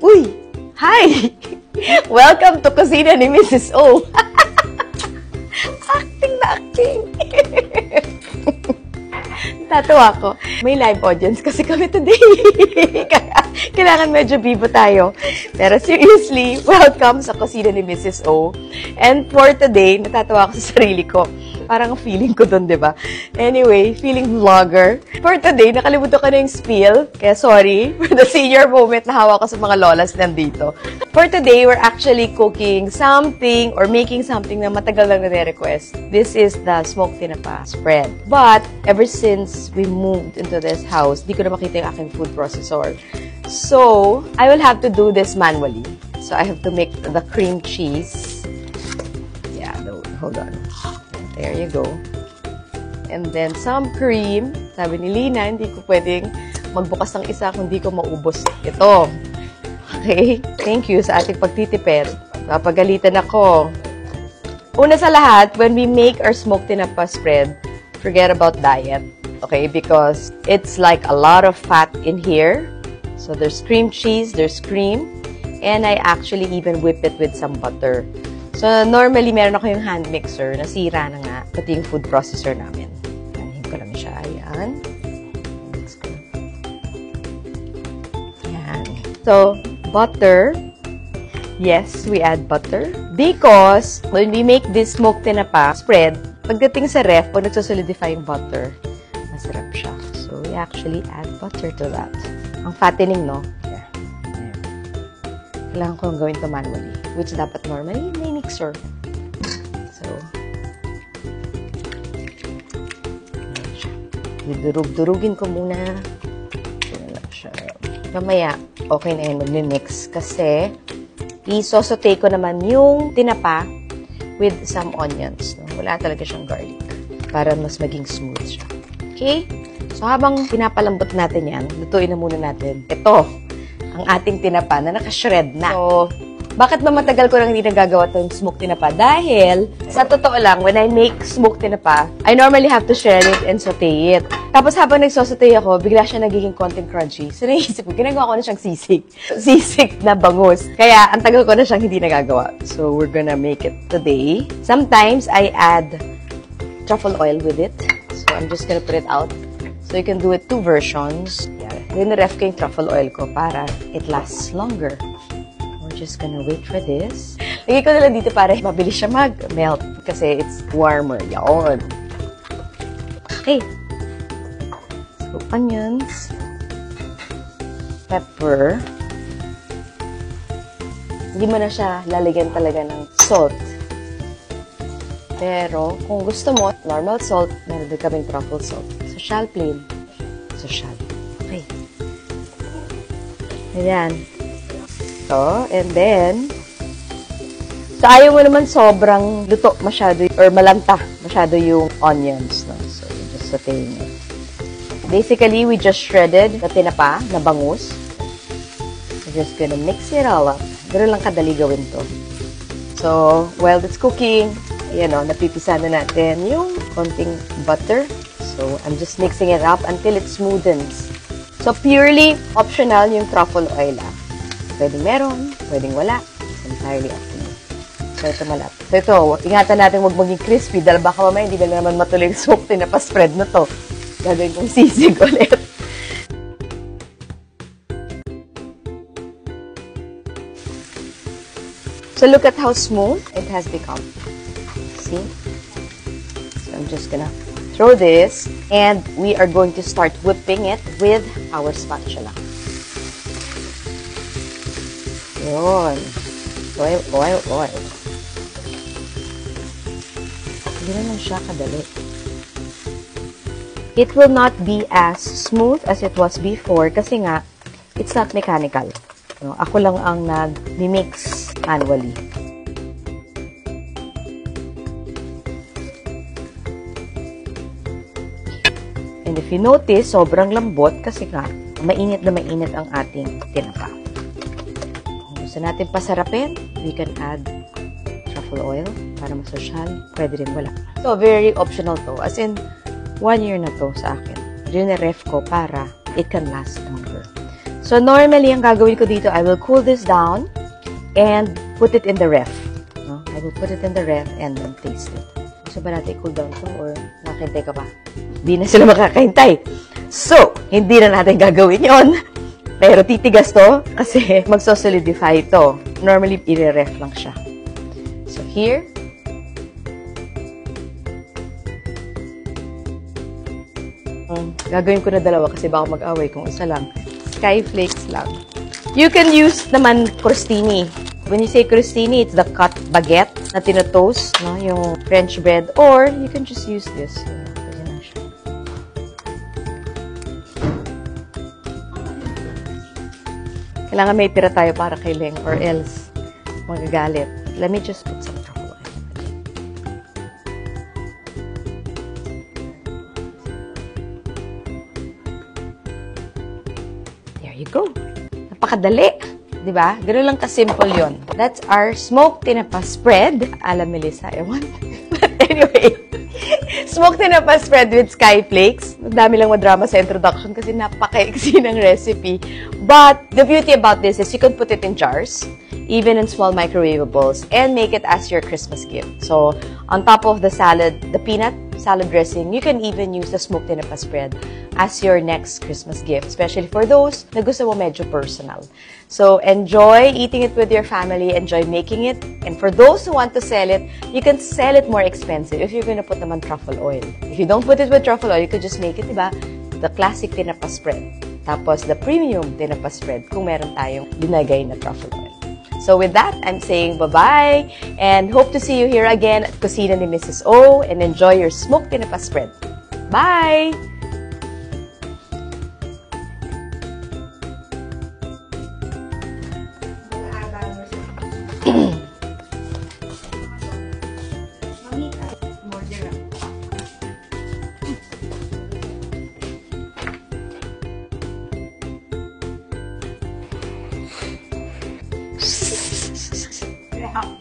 Uy! Hi! Welcome to Kusina ni Mrs. O. Acting na acting. Tatawa ko. May live audience kasi kami today. Kaya kailangan medyo bibo tayo. Pero seriously, welcome sa Kusina ni Mrs. O. And for today, natatawa ako sa sarili ko. Parang feeling ko doon, di ba? Anyway, feeling vlogger. For today, nakalimutan ko na yung spiel. Kaya sorry for the senior moment na hawak ko sa mga lolas nandito. For today, we're actually cooking something or making something na matagal lang na-request. This is the smoked tinapa spread. But, ever since we moved into this house, di ko na makita yung aking food processor. So, I will have to do this manually. So, I have to make the cream cheese. Yeah, hold on. There you go. And then, some cream. Sabi ni Lina, hindi ko pwedeng magbukas ng isa kung hindi ko maubos ito. Okay? Thank you sa ating pagtitipid. Papagalitan ako. Una sa lahat, when we make our smoked tinapa spread, forget about diet. Okay? Because it's like a lot of fat in here. So, there's cream cheese, there's cream, and I actually even whip it with some butter. So, normally, meron ako yung hand mixer. Nasira na nga. Pati yung food processor namin. Anin ko lang siya. Ayan. Mix ko. Ayan. So, butter. Yes, we add butter. Because, when we make this smoked tinapa spread, pagdating sa ref, pag nagsasolidify yung butter, masarap siya. So, we actually add butter to that. Ang fattening, no? Yeah. Ayan. Kailangan ko gawin to manually. Which dapat normally may mixer. So, durug-durugin ko muna. Mamaya, okay na yun mag-mix. Kasi, isosote ko naman yung tinapa with some onions. No? Wala talaga siyang garlic. Para mas maging smooth siya. Okay? So, habang pinapalambot natin yan, lutuin na muna natin. Ito, ang ating tinapa na nakashred na. So, bakit ba matagal ko lang hindi nagagawa itong smoked tinapa? Dahil, sa totoo lang, when I make smoked tinapa, I normally have to shred it and saute it. Tapos habang nagsasaute ako, bigla siya nagiging konting crunchy. So naisip ko, ginagawa ko na siyang sisig. Sisig na bangus. Kaya, ang tagal ko na siyang hindi nagagawa. So we're gonna make it today. Sometimes, I add truffle oil with it. So I'm just gonna put it out. So you can do it two versions. Yeah. Rinref ko yung truffle oil ko para it lasts longer. Just gonna wait for this. Lagay ko na lang dito para mabilis siya mag-melt kasi it's warmer. Yaon. Okay. So, onions. Pepper. Hindi mo na siya lalagyan talaga ng salt. Pero, kung gusto mo, normal salt, meron din kaming truffle salt. Social plain. Social. Okay. Ayan. So, and then, so ayaw mo naman sobrang luto masyado or malanta masyado yung onions, no? So, just sauteing it. Basically, we just shredded the tinapa na bangus. We're just gonna mix it all up. Ganoon lang kadali gawin to. So, while it's cooking, you know, napipisa na natin yung konting butter. So, I'm just mixing it up until it smoothens. So, purely optional yung truffle oil, Pwedeng meron, pwedeng wala. It's entirely up to you. So, ito malapit. So, ito, ingatan natin huwag maging crispy dahil baka mamaya hindi na naman matuloy yung smoked tinapa spread na to. Gagawin kong sisig ulit. So, look at how smooth it has become. See? So, I'm just gonna throw this and we are going to start whipping it with our spatula. Yun. Oil, oil, oil. Hindi naman siya kadali. It will not be as smooth as it was before kasi nga, it's not mechanical. No, ako lang ang nag-mix manually. And if you notice, sobrang lambot kasi nga, mainit na mainit ang ating tinapa. Gusto natin pasarapin, we can add truffle oil para masosyal. Pwede rin wala. So, very optional to. As in, 1 year na to sa akin. Rinref ko para it can last longer. So, normally, ang gagawin ko dito, I will cool this down and put it in the ref. No? I will put it in the ref and then taste it. Gusto ba natin i-cool down to or makakintay ka pa? Hindi na sila makakahintay. So, hindi na natin gagawin yon. Pero titigas to kasi magsosolidify ito. Normally, i-ref lang siya. So, here. Gagawin ko na dalawa kasi baka mag-away kung isa lang. Skyflakes lang. You can use naman crostini. When you say crostini, it's the cut baguette na tinotoast, no? Yung French bread. Or, you can just use this. Kailangan may tira tayo para kay Leng or else magagalit. Let me just put some truffle oil. There you go. Napakadali. Diba? Ganun lang ka-simple yun. That's our smoked tinapa spread. Alam, Melissa, ewan. But anyway, smoked tinapa spread with skyflakes. Dami lang madrama sa introduction kasi napaka-easy ng recipe. But the beauty about this is you can put it in jars, even in small microwavables, and make it as your Christmas gift. So, on top of the salad, the peanut salad dressing, you can even use the smoked tinapa spread as your next Christmas gift, especially for those na gusto mo medyo personal. So, enjoy eating it with your family, enjoy making it, and for those who want to sell it, you can sell it more expensive if you're gonna put naman truffle oil. If you don't put it with truffle oil, you could just make it, diba, the classic tinapa spread. Tapos, the premium tinapa spread kung meron tayong linagay na truffle oil. So, with that, I'm saying bye-bye and hope to see you here again at Kusina ni Mrs. O and enjoy your smoked tinapa spread. Bye! Yeah.